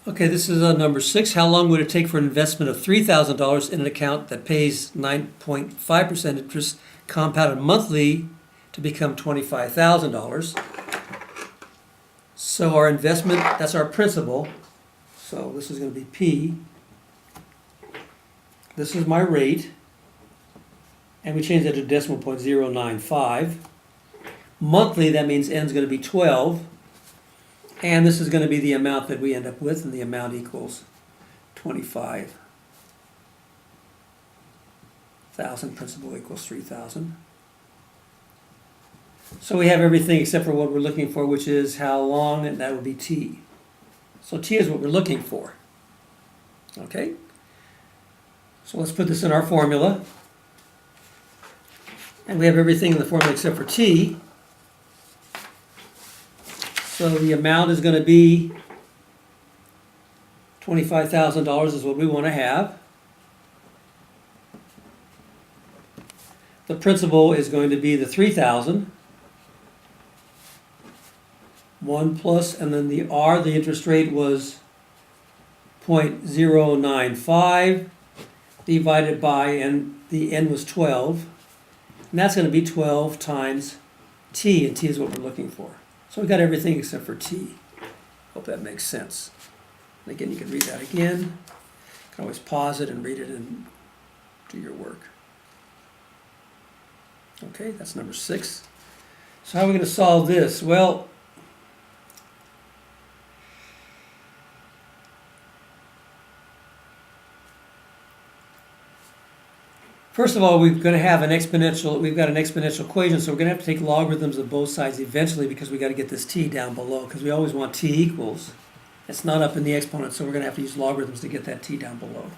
Okay, this is number 6. How long would it take for an investment of $3,000 in an account that pays 9.5% interest compounded monthly to become $25,000? So our investment, that's our principal. So this is going to be P. This is my rate. And we change that to decimal point 0.095. Monthly, that means N is going to be 12. And this is going to be the amount that we end up with, and the amount equals 25,000. Principal equals 3,000. So we have everything except for what we're looking for, which is how long, and that would be T. So T is what we're looking for. Okay? So let's put this in our formula. And we have everything in the formula except for T. So the amount is going to be $25,000 is what we want to have. The principal is going to be the 3,000. 1 plus, and then the R, the interest rate was 0.095 divided by, and the N was 12. And that's going to be 12 times T, and T is what we're looking for. So we got everything except for T. Hope that makes sense. And again, you can read that again. You can always pause it and read it and do your work. Okay, that's number 6. So how are we going to solve this? Well, first of all, we're going to have an exponential, we've got an exponential equation, so we're going to have to take logarithms of both sides eventually because we got to get this t down below, because we always want t equals. It's not up in the exponent, so we're going to have to use logarithms to get that t down below.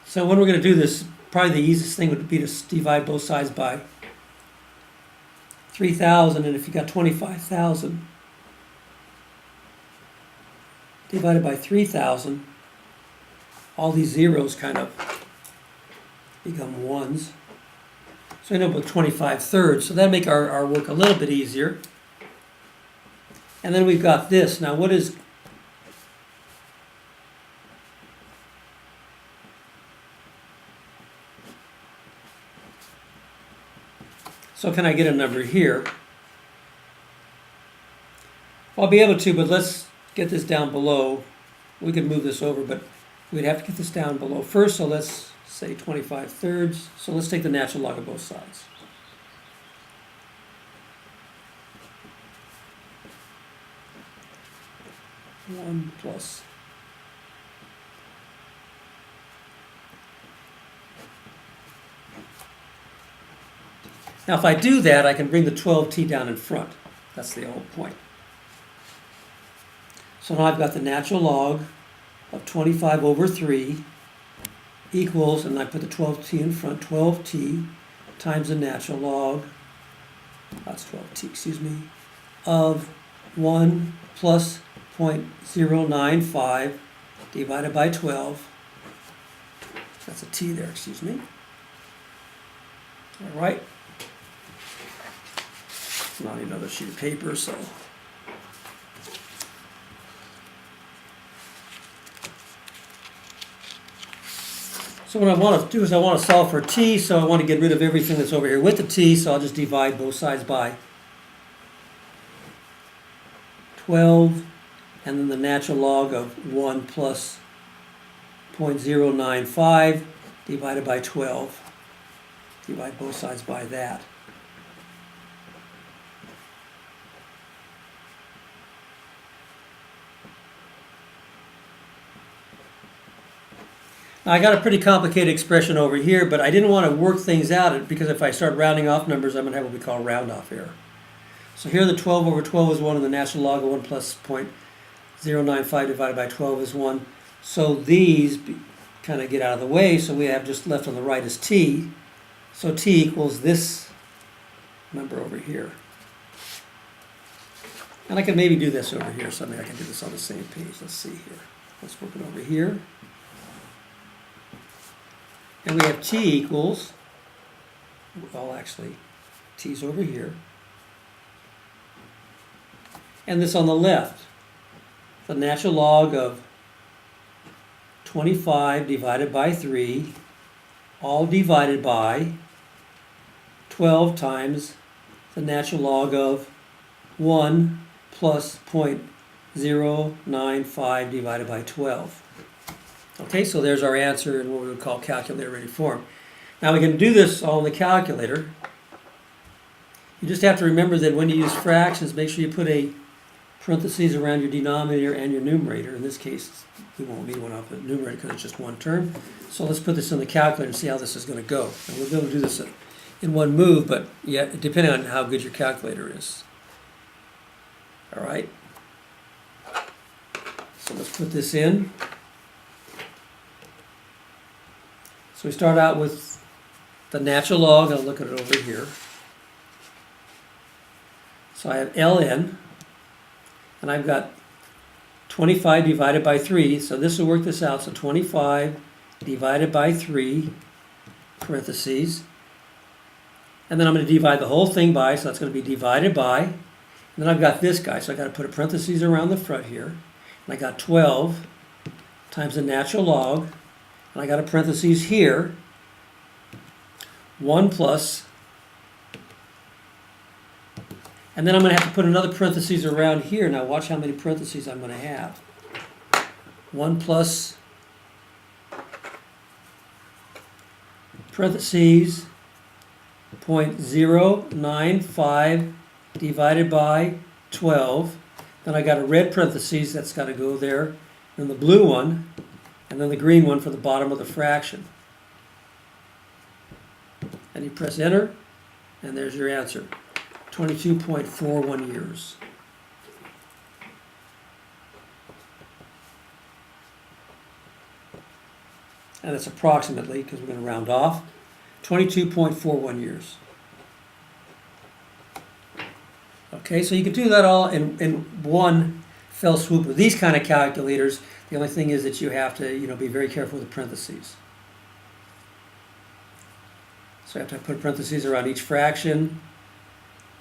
So when we're going to do this, probably the easiest thing would be to divide both sides by 3,000, and if you got 25,000 divided by 3,000, all these zeros kind of become ones. So we end up with 25/3. So that'll make our work a little bit easier. And then we've got this. Now what is... So can I get a number here? Well, I'll be able to, but let's get this down below. We could move this over, but we'd have to get this down below first. So let's say 25/3. So let's take the natural log of both sides. One plus. Now if I do that, I can bring the 12t down in front. That's the whole point. So now I've got the natural log of 25/3 equals, and I put the 12t in front, 12t times the natural log, that's 12t, excuse me, of 1 plus 0.095 divided by 12. That's a t there, excuse me. All right. Not another sheet of paper, so. So what I want to do is I want to solve for t, so I want to get rid of everything that's over here with the t, so I'll just divide both sides by 12, and then the natural log of 1 plus 0.095 divided by 12. Divide both sides by that. Now, I got a pretty complicated expression over here, but I didn't want to work things out because if I start rounding off numbers, I'm going to have what we call a round-off error. So here the 12/12 is 1, and the natural log of 1 plus 0.095 divided by 12 is 1. So these kind of get out of the way, so we have just left on the right is t. So t equals this number over here. And I can maybe do this over here, so maybe I can do this on the same page. Let's see here. Let's work it over here. And we have t equals, well actually, t's over here. And this on the left, the natural log of 25 divided by 3, all divided by 12 times the natural log of 1 plus 0.095 divided by 12. Okay, so there's our answer in what we would call calculator-ready form. Now we can do this all in the calculator. You just have to remember that when you use fractions, make sure you put a parentheses around your denominator and your numerator. In this case, we won't need one off the numerator because it's just one term. So let's put this in the calculator and see how this is going to go. And we'll be able to do this in one move, but yet depending on how good your calculator is. All right. So let's put this in. So we start out with the natural log. I'll look at it over here. So I have ln, and I've got 25 divided by 3, so this will work this out. So 25 divided by 3, parentheses, and then I'm going to divide the whole thing by, so that's going to be divided by, and then I've got this guy, so I've got to put a parentheses around the front here, and I got 12 times the natural log, and I got a parentheses here, 1 plus, and then I'm going to have to put another parentheses around here. Now watch how many parentheses I'm going to have. 1 plus parentheses 0.095 divided by 12. Then I got a red parentheses that's got to go there. Then the blue one, and then the green one for the bottom of the fraction. And you press enter, and there's your answer. 22.41 years. And it's approximately, because we're going to round off, 22.41 years. Okay, so you can do that all in one fell swoop. With these kind of calculators, the only thing is that you have to be very careful with the parentheses. So you have to put parentheses around each fraction.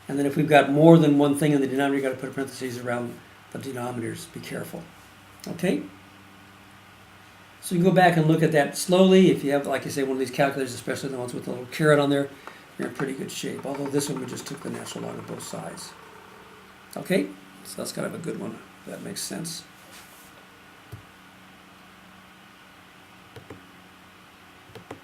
And then if we've got more than one thing in the denominator, you've got to put parentheses around the denominators. Be careful. Okay? So you can go back and look at that slowly. If you have, like I say, one of these calculators, especially the ones with the little caret on there, you're in pretty good shape. Although this one, we just took the natural log of both sides. Okay? So that's kind of a good one. That makes sense.